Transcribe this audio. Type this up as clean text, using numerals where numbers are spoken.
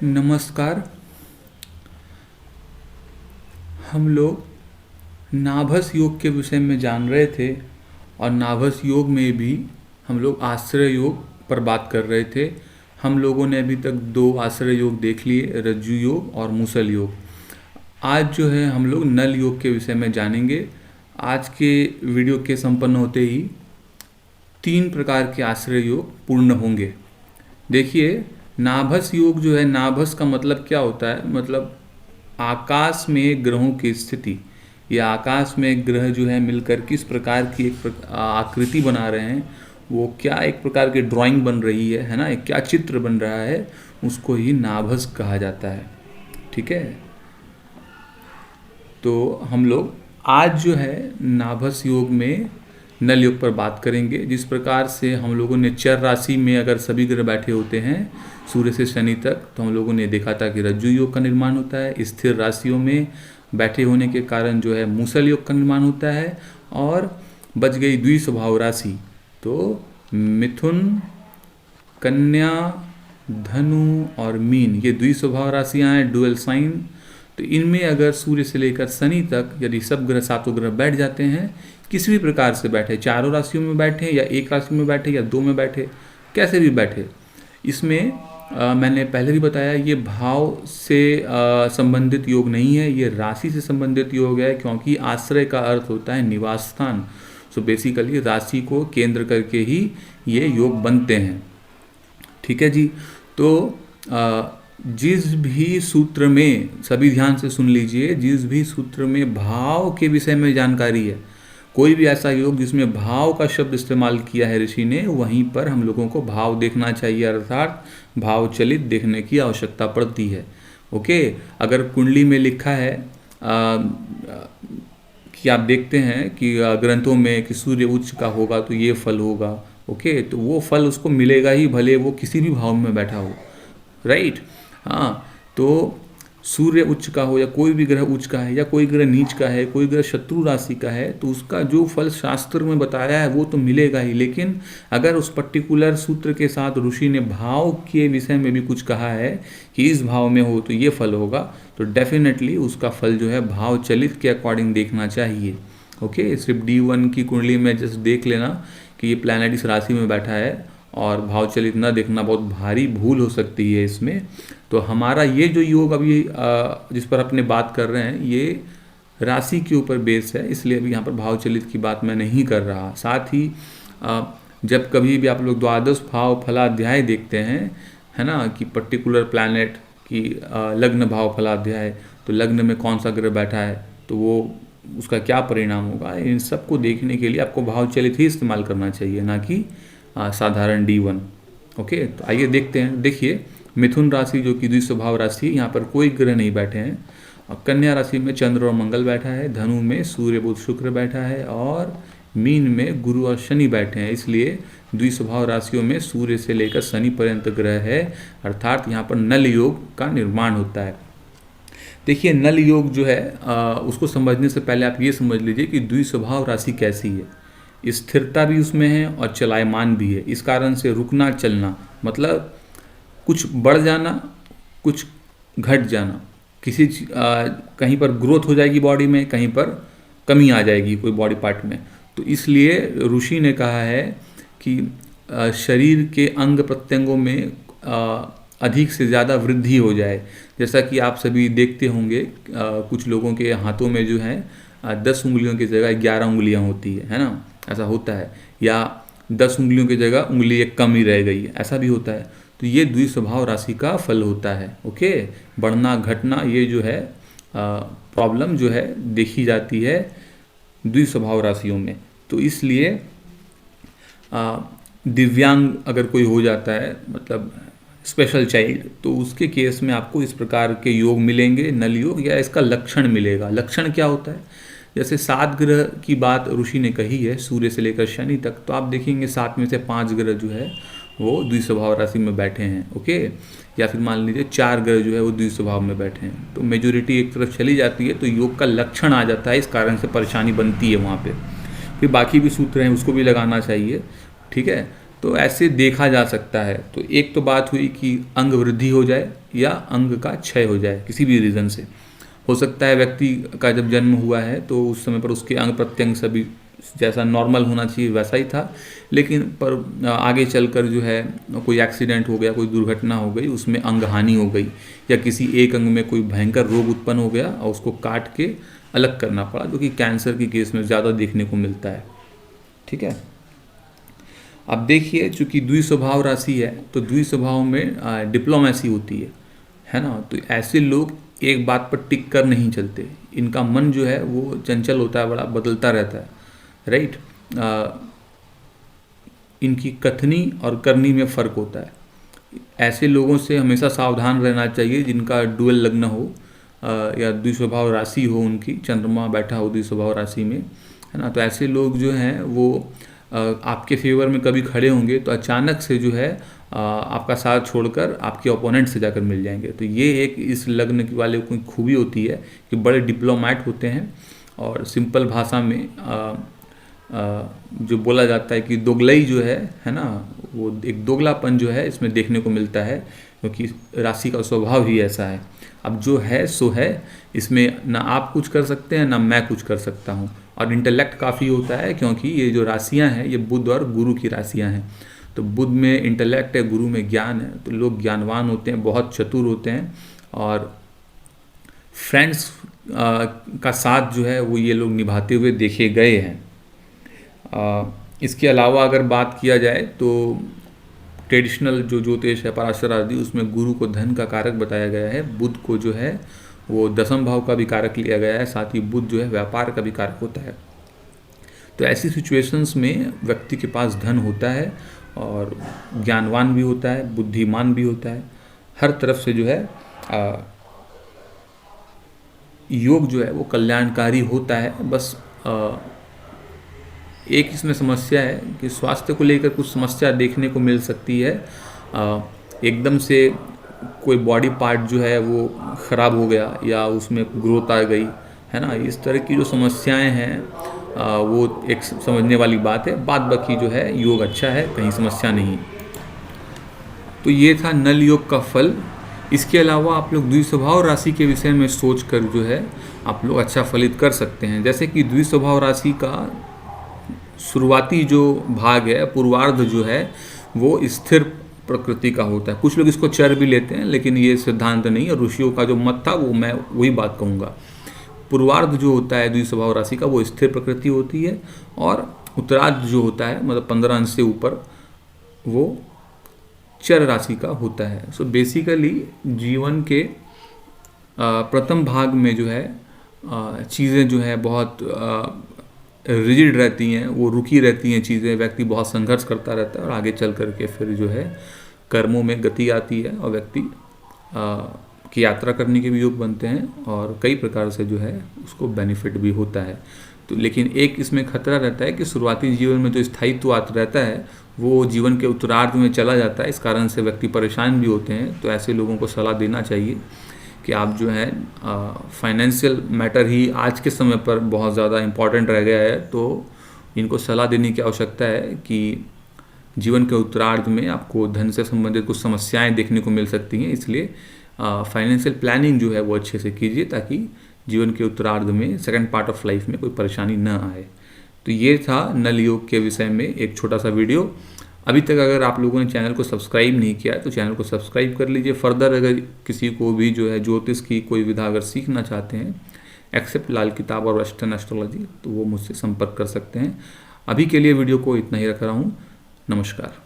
नमस्कार। हम लोग नाभस योग के विषय में जान रहे थे और नाभस योग में भी हम लोग आश्रय योग पर बात कर रहे थे। हम लोगों ने अभी तक 2 आश्रय योग देख लिए, रज्जु योग और मूसल योग। आज जो है हम लोग नल योग के विषय में जानेंगे। आज के वीडियो के संपन्न होते ही 3 प्रकार के आश्रय योग पूर्ण होंगे। देखिए, नाभस योग जो है, नाभस का मतलब क्या होता है? मतलब आकाश में ग्रहों की स्थिति, या आकाश में ग्रह जो है मिलकर किस प्रकार की एक आकृति बना रहे हैं, वो क्या एक प्रकार की ड्राइंग बन रही है ना, एक क्या चित्र बन रहा है, उसको ही नाभस कहा जाता है। ठीक है, तो हम लोग आज जो है नाभस योग में नल योग पर बात करेंगे। जिस प्रकार से हम लोगों ने चर राशि में अगर सभी ग्रह बैठे होते हैं सूर्य से शनि तक, तो हम लोगों ने देखा था कि रज्जु योग का निर्माण होता है। स्थिर राशियों में बैठे होने के कारण जो है मूसल योग का निर्माण होता है। और बच गई द्विस्वभाव राशि, तो मिथुन, कन्या, धनु और मीन, ये द्विस्वभाव राशियाँ हैं, डुअल साइन। तो इनमें अगर सूर्य से लेकर शनि तक यदि सब ग्रह, 7 ग्रह बैठ जाते हैं, किसी भी प्रकार से बैठे, 4 राशियों में बैठे या एक राशि में बैठे या 2 में बैठे, कैसे भी बैठे, इसमें मैंने पहले भी बताया ये भाव से संबंधित योग नहीं है, ये राशि से संबंधित योग है, क्योंकि आश्रय का अर्थ होता है निवास स्थान। सो बेसिकली राशि को केंद्र करके ही ये योग बनते हैं। ठीक है जी। तो जिस भी सूत्र में, सभी ध्यान से सुन लीजिए, जिस भी सूत्र में भाव के विषय में जानकारी है, कोई भी ऐसा योग जिसमें भाव का शब्द इस्तेमाल किया है ऋषि ने, वहीं पर हम लोगों को भाव देखना चाहिए, अर्थात भाव चलित देखने की आवश्यकता पड़ती है। ओके, अगर कुंडली में लिखा है कि आप देखते हैं कि ग्रंथों में कि सूर्य उच्च का होगा तो ये फल होगा, ओके, तो वो फल उसको मिलेगा ही, भले वो किसी भी भाव में बैठा हो, राइट। हाँ, तो सूर्य उच्च का हो या कोई भी ग्रह उच्च का है या कोई ग्रह नीच का है, कोई ग्रह शत्रु राशि का है, तो उसका जो फल शास्त्र में बताया है वो तो मिलेगा ही। लेकिन अगर उस पर्टिकुलर सूत्र के साथ ऋषि ने भाव के विषय में भी कुछ कहा है कि इस भाव में हो तो ये फल होगा, तो डेफिनेटली उसका फल जो है भाव चलित के अकॉर्डिंग देखना चाहिए। ओके, सिर्फ D1 की कुंडली में जस्ट देख लेना कि ये प्लैनेट इस राशि में बैठा है और भाव चलित न देखना बहुत भारी भूल हो सकती है इसमें। तो हमारा ये जो योग अभी जिस पर अपने बात कर रहे हैं, ये राशि के ऊपर बेस है, इसलिए अभी यहाँ पर भाव चलित की बात मैं नहीं कर रहा। साथ ही जब कभी भी आप लोग द्वादश भाव फलाध्याय देखते हैं, है ना, कि पर्टिकुलर प्लैनेट की लग्न भाव फलाध्याय, तो लग्न में कौन सा ग्रह बैठा है तो वो उसका क्या परिणाम होगा, इन सबको देखने के लिए आपको भाव चलित ही इस्तेमाल करना चाहिए, ना कि साधारण D1। ओके, तो आइए देखते हैं। देखिए, मिथुन राशि जो कि द्विस्वभाव राशि, यहाँ पर कोई ग्रह नहीं बैठे हैं। और कन्या राशि में चंद्र और मंगल बैठा है, धनु में सूर्य बुध शुक्र बैठा है, और मीन में गुरु और शनि बैठे हैं। इसलिए द्विस्वभाव राशियों में सूर्य से लेकर शनि पर्यंत ग्रह है, अर्थात यहाँ पर नल योग का निर्माण होता है। देखिए, नल योग जो है उसको समझने से पहले आप ये समझ लीजिए कि द्विस्वभाव राशि कैसी है। स्थिरता भी उसमें है और चलायमान भी है। इस कारण से रुकना चलना, मतलब कुछ बढ़ जाना, कुछ घट जाना, किसी कहीं पर ग्रोथ हो जाएगी बॉडी में, कहीं पर कमी आ जाएगी कोई बॉडी पार्ट में। तो इसलिए ऋषि ने कहा है कि शरीर के अंग प्रत्यंगों में अधिक से ज़्यादा वृद्धि हो जाए। जैसा कि आप सभी देखते होंगे, कुछ लोगों के हाथों में जो है 10 उंगलियों की जगह 11 उंगलियां होती है ना, ऐसा होता है, या 10 उंगलियों की जगह उंगली एक कम ही रह गई है, ऐसा भी होता है। तो ये द्विस्वभाव राशि का फल होता है। ओके, बढ़ना घटना, ये जो है प्रॉब्लम जो है देखी जाती है द्विस्वभाव राशियों में। तो इसलिए दिव्यांग अगर कोई हो जाता है, मतलब स्पेशल चाइल्ड, तो उसके केस में आपको इस प्रकार के योग मिलेंगे, नल योग, या इसका लक्षण मिलेगा। लक्षण क्या होता है? जैसे 7 ग्रह की बात ऋषि ने कही है सूर्य से लेकर शनि तक, तो आप देखेंगे 7 में से 5 ग्रह जो है वो द्विस्वभाव राशि में बैठे हैं। ओके, या फिर मान लीजिए 4 ग्रह जो है वो द्विस्वभाव में बैठे हैं, तो मेजोरिटी एक तरफ चली जाती है, तो योग का लक्षण आ जाता है। इस कारण से परेशानी बनती है वहाँ पे। फिर बाकी भी सूत्र हैं, उसको भी लगाना चाहिए। ठीक है, तो ऐसे देखा जा सकता है। तो एक तो बात हुई कि अंग वृद्धि हो जाए, या अंग का क्षय हो जाए किसी भी रीज़न से। हो सकता है व्यक्ति का जब जन्म हुआ है तो उस समय पर उसके अंग प्रत्यंग सभी जैसा नॉर्मल होना चाहिए वैसा ही था, लेकिन पर आगे चलकर जो है कोई एक्सीडेंट हो गया, कोई दुर्घटना हो गई, उसमें अंग हानि हो गई, या किसी एक अंग में कोई भयंकर रोग उत्पन्न हो गया और उसको काट के अलग करना पड़ा, जो कि कैंसर की केस में ज़्यादा देखने को मिलता है। ठीक है, अब देखिए चूंकि द्विस्वभाव राशि है तो द्विस्वभाव में डिप्लोमेसी होती है ना। तो ऐसे लोग एक बात पर टिक कर नहीं चलते, इनका मन जो है वो चंचल होता है, बड़ा बदलता रहता है, राइट। इनकी कथनी और करनी में फ़र्क होता है। ऐसे लोगों से हमेशा सावधान रहना चाहिए जिनका डुअल लग्न हो या द्विस्वभाव राशि हो, उनकी चंद्रमा बैठा हो द्विस्वभाव राशि में, है ना। तो ऐसे लोग जो हैं वो आपके फेवर में कभी खड़े होंगे तो अचानक से जो है आपका साथ छोड़कर आपके ओपोनेंट से जाकर मिल जाएंगे। तो ये एक इस लग्न वाले की खूबी होती है कि बड़े डिप्लोमैट होते हैं और सिंपल भाषा में जो बोला जाता है कि दोगलई जो है ना, वो एक दोगलापन जो है इसमें देखने को मिलता है, क्योंकि राशि का स्वभाव ही ऐसा है। अब जो है सो है, इसमें ना आप कुछ कर सकते हैं ना मैं कुछ कर सकता हूँ। और इंटेलेक्ट काफ़ी होता है क्योंकि ये जो राशियाँ हैं ये बुध और गुरु की राशियाँ हैं। तो बुध में इंटेलेक्ट है, गुरु में ज्ञान है, तो लोग ज्ञानवान होते हैं, बहुत चतुर होते हैं। और फ्रेंड्स का साथ जो है वो ये लोग निभाते हुए देखे गए हैं। इसके अलावा अगर बात किया जाए तो ट्रेडिशनल जो ज्योतिष है पराशर आदि, उसमें गुरु को धन का कारक बताया गया है, बुध को जो है वो दसम भाव का भी कारक लिया गया है, साथ ही बुध जो है व्यापार का भी कारक होता है। तो ऐसी सिचुएशंस में व्यक्ति के पास धन होता है और ज्ञानवान भी होता है, बुद्धिमान भी होता है, हर तरफ से जो है योग जो है वो कल्याणकारी होता है। बस एक इसमें समस्या है कि स्वास्थ्य को लेकर कुछ समस्या देखने को मिल सकती है। एकदम से कोई बॉडी पार्ट जो है वो ख़राब हो गया या उसमें ग्रोथ आ गई, है ना, इस तरह की जो समस्याएं हैं वो एक समझने वाली बात है। बाद बाकी जो है योग अच्छा है, कहीं समस्या नहीं। तो ये था नल योग का फल। इसके अलावा आप लोग द्विस्वभाव राशि के विषय में सोचकर जो है आप लोग अच्छा फलित कर सकते हैं। जैसे कि द्विस्वभाव राशि का शुरुआती जो भाग है, पूर्वार्ध जो है वो स्थिर प्रकृति का होता है। कुछ लोग इसको चर भी लेते हैं, लेकिन ये सिद्धांत नहीं है। ऋषियों का जो मत था वो मैं वही बात कहूँगा। पूर्वार्ध जो होता है द्विस्वभाव राशि का वो स्थिर प्रकृति होती है, और उत्तरार्ध जो होता है मतलब 15 अंश से ऊपर वो चर राशि का होता है। सो बेसिकली जीवन के प्रथम भाग में जो है चीज़ें जो है बहुत रिजिड रहती हैं, वो रुकी रहती हैं चीज़ें, व्यक्ति बहुत संघर्ष करता रहता है और आगे चल करके फिर जो है कर्मों में गति आती है और व्यक्ति की यात्रा करने के भी योग बनते हैं और कई प्रकार से जो है उसको बेनिफिट भी होता है। तो लेकिन एक इसमें खतरा रहता है कि शुरुआती जीवन में जो स्थायित्व रहता है वो जीवन के उत्तरार्ध में चला जाता है, इस कारण से व्यक्ति परेशान भी होते हैं। तो ऐसे लोगों को सलाह देना चाहिए कि आप जो है फाइनेंशियल मैटर ही आज के समय पर बहुत ज़्यादा इम्पॉर्टेंट रह गया है, तो इनको सलाह देने की आवश्यकता है कि जीवन के उत्तरार्ध में आपको धन से संबंधित कुछ समस्याएं देखने को मिल सकती हैं। इसलिए फाइनेंशियल प्लानिंग जो है वो अच्छे से कीजिए ताकि जीवन के उत्तरार्ध में सेकंड पार्ट ऑफ लाइफ में कोई परेशानी न आए। तो ये था नल योग के विषय में एक छोटा सा वीडियो। अभी तक अगर आप लोगों ने चैनल को सब्सक्राइब नहीं किया तो चैनल को सब्सक्राइब कर लीजिए। फर्दर अगर किसी को भी जो है ज्योतिष की कोई विधा अगर सीखना चाहते हैं एक्सेप्ट लाल किताब और वेस्टर्न एस्ट्रोलॉजी, तो वो मुझसे संपर्क कर सकते हैं। अभी के लिए वीडियो को इतना ही रख रहा हूँ। नमस्कार।